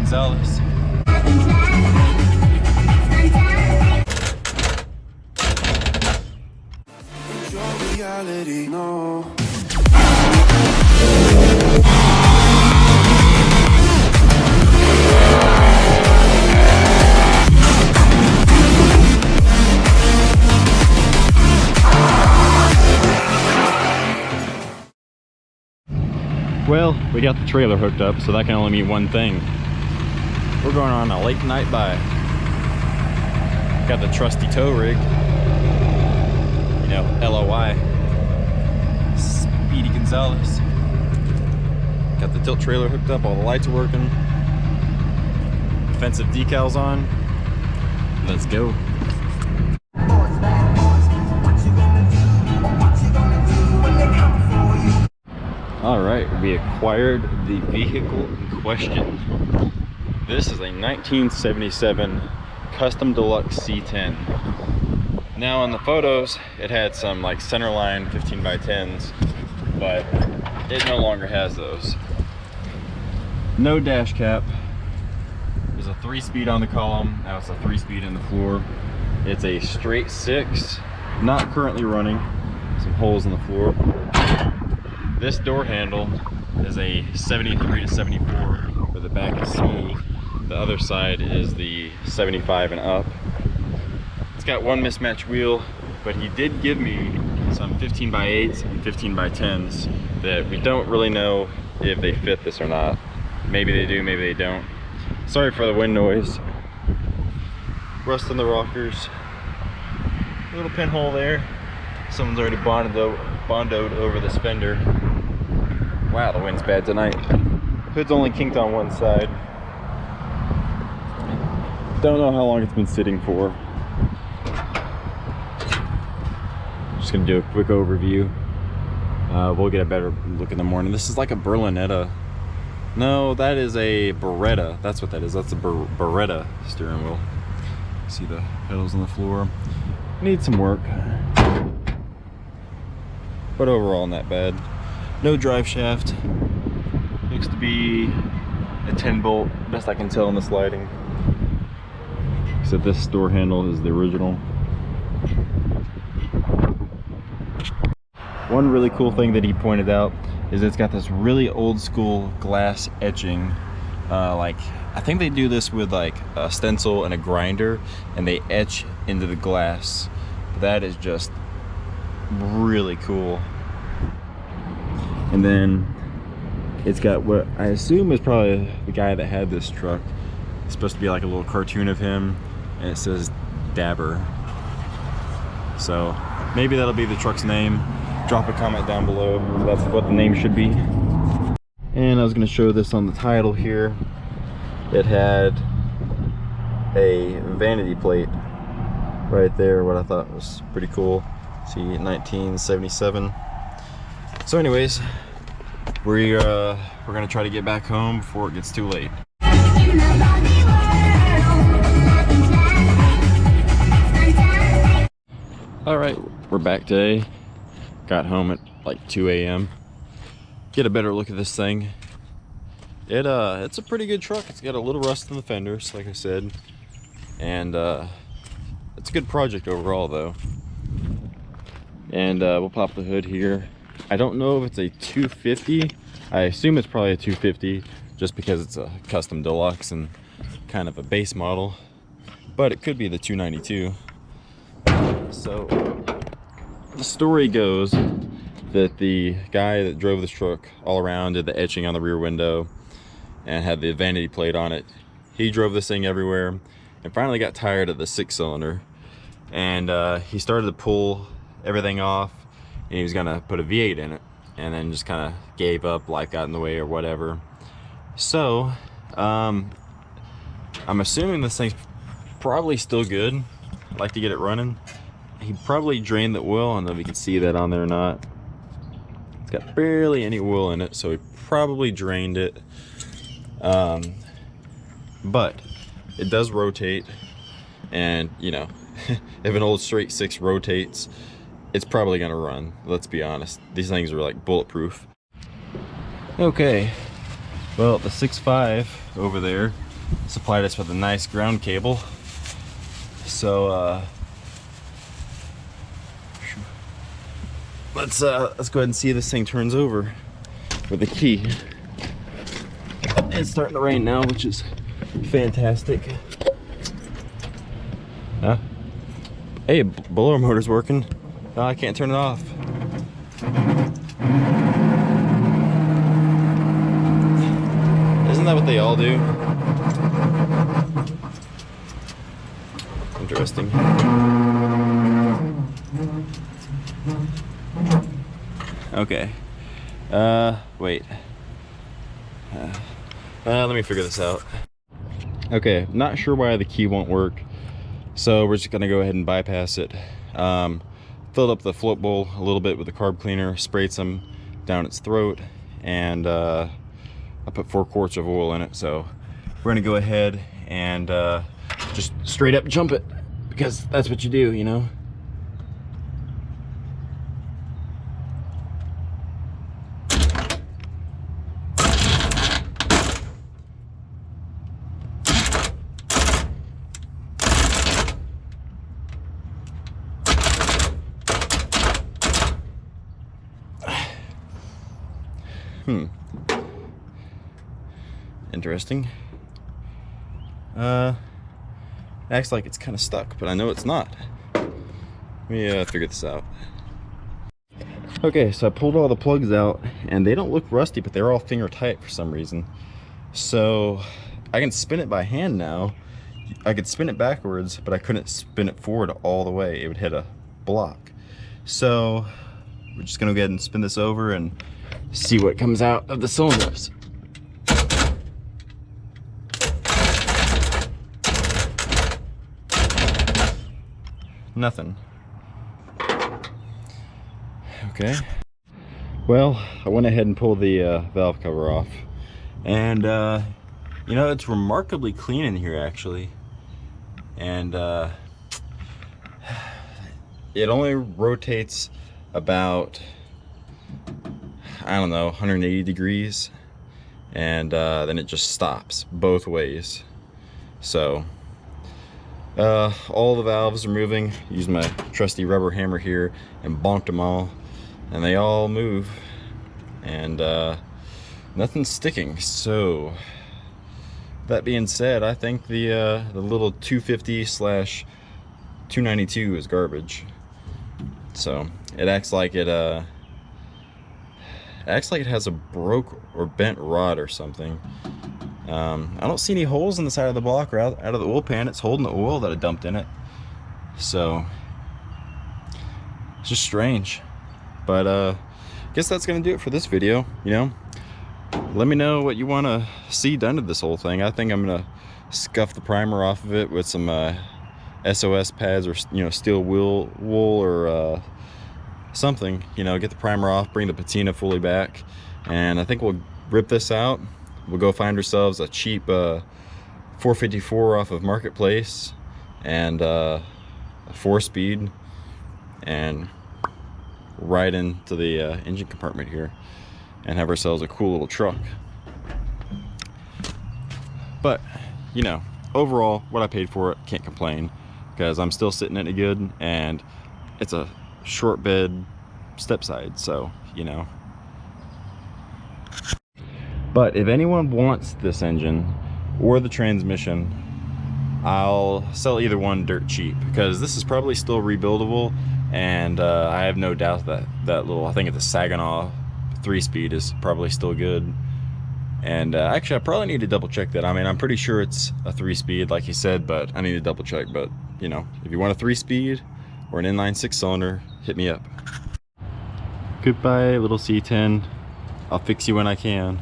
Gonzalez. Reality, no. Well, we got the trailer hooked up, so that can only mean one thing. We're going on a late night bike. Got the trusty tow rig. You know, LOI. Speedy Gonzalez. Got the tilt trailer hooked up, all the lights are working. Defensive decals on. Let's go. All right, we acquired the vehicle in question. This is a 1977 Custom Deluxe C10. Now in the photos, it had some like centerline 15 by 10s, but it no longer has those. No dash cap. There's a 3-speed on the column. Now it's a 3-speed in the floor. It's a straight 6, not currently running. Some holes in the floor. This door handle is a 73 to 74, where the back is smooth. The other side is the 75 and up. It's got one mismatched wheel, but he did give me some 15 by 8s and 15 by 10s that we don't really know if they fit this or not. Maybe they do, maybe they don't. Sorry for the wind noise. Rust in the rockers. A little pinhole there. Someone's already bondoed over this fender. Wow, the wind's bad tonight. Hood's only kinked on one side. Don't know how long it's been sitting for. Just gonna do a quick overview. We'll get a better look in the morning. This is like a Berlinetta. No, that is a Beretta. That's what that is. That's a Beretta steering wheel. See the pedals on the floor. Needs some work, but overall not bad. No drive shaft. Looks to be a 10 bolt, best I can tell in this lighting. Except this door handle is the original. One really cool thing that he pointed out is it's got this really old school glass etching. Like, I think they do this with like a stencil and a grinder, and they etch into the glass. That is just really cool. And then it's got what I assume is probably the guy that had this truck. It's supposed to be like a little cartoon of him, and it says Dabber. So maybe that'll be the truck's name. Drop a comment down below if that's what the name should be. And I was going to show this on the title here. It had a vanity plate right there, what I thought was pretty cool. See, 1977. So anyways, we're gonna try to get back home before it gets too late. All right, we're back today. Got home at like 2 a.m. Get a better look at this thing. It's a pretty good truck. It's got a little rust in the fenders, like I said, and it's a good project overall though. And we'll pop the hood here. I don't know if it's a 250. I assume it's probably a 250 just because it's a custom deluxe and kind of a base model, but it could be the 292. So the story goes that the guy that drove this truck all around, did the etching on the rear window and had the vanity plate on it. He drove this thing everywhere and finally got tired of the 6-cylinder, and he started to pull everything off, and he was gonna put a V8 in it, and then just kind of gave up, life got in the way or whatever. So I'm assuming this thing's probably still good. I'd like to get it running. He probably drained the oil. I don't know if you can see that on there or not. It's got barely any oil in it, so he probably drained it. But it does rotate, and you know, if an old straight 6 rotates, it's probably gonna run. Let's be honest, these things are like bulletproof. Okay, well, the 6.5 over there supplied us with a nice ground cable. So let's go ahead and see if this thing turns over with the key. It's starting to rain now, which is fantastic. Huh? Hey, blower motor's working. Oh, I can't turn it off. Isn't that what they all do? Interesting. Okay. Wait. Let me figure this out. Okay, not sure why the key won't work, so we're just gonna go ahead and bypass it. Filled up the float bowl a little bit with the carb cleaner, sprayed some down its throat, and I put 4 quarts of oil in it. So we're gonna go ahead and just straight up jump it, because that's what you do, you know. Interesting. Acts like it's kind of stuck, but I know it's not. Let me figure this out. Okay, so I pulled all the plugs out, and they don't look rusty, but they're all finger tight for some reason. So I can spin it by hand now. I could spin it backwards, but I couldn't spin it forward all the way. It would hit a block. So we're just gonna go ahead and spin this over and see what comes out of the cylinders. Nothing. Okay. Well, I went ahead and pulled the valve cover off, and you know, it's remarkably clean in here actually, and it only rotates about, I don't know, 180 degrees, and then it just stops both ways. So all the valves are moving. Used my trusty rubber hammer here and bonked them all, and they all move, and nothing's sticking. So that being said, I think the little 250/292 is garbage. So it acts like it has a broke or bent rod or something. I don't see any holes in the side of the block or out of the oil pan. It's holding the oil that I dumped in it. So it's just strange. But I guess that's gonna do it for this video. You know, let me know what you want to see done to this whole thing. I think I'm gonna scuff the primer off of it with some SOS pads, or, you know, steel wool or something. You know, get the primer off, bring the patina fully back, and I think we'll rip this out. We'll go find ourselves a cheap 454 off of Marketplace, and a 4-speed, and ride into the engine compartment here and have ourselves a cool little truck. But, you know, overall, what I paid for it, can't complain, because I'm still sitting in it good, and it's a short bed step side, so, you know. But if anyone wants this engine or the transmission, I'll sell either one dirt cheap, because this is probably still rebuildable, and I have no doubt that that little, I think it's a Saginaw 3-speed, is probably still good. And actually, I probably need to double check that. I mean, I'm pretty sure it's a 3-speed like he said, but I need to double check. But, you know, if you want a 3-speed or an inline 6-cylinder, hit me up. Goodbye, little C10. I'll fix you when I can.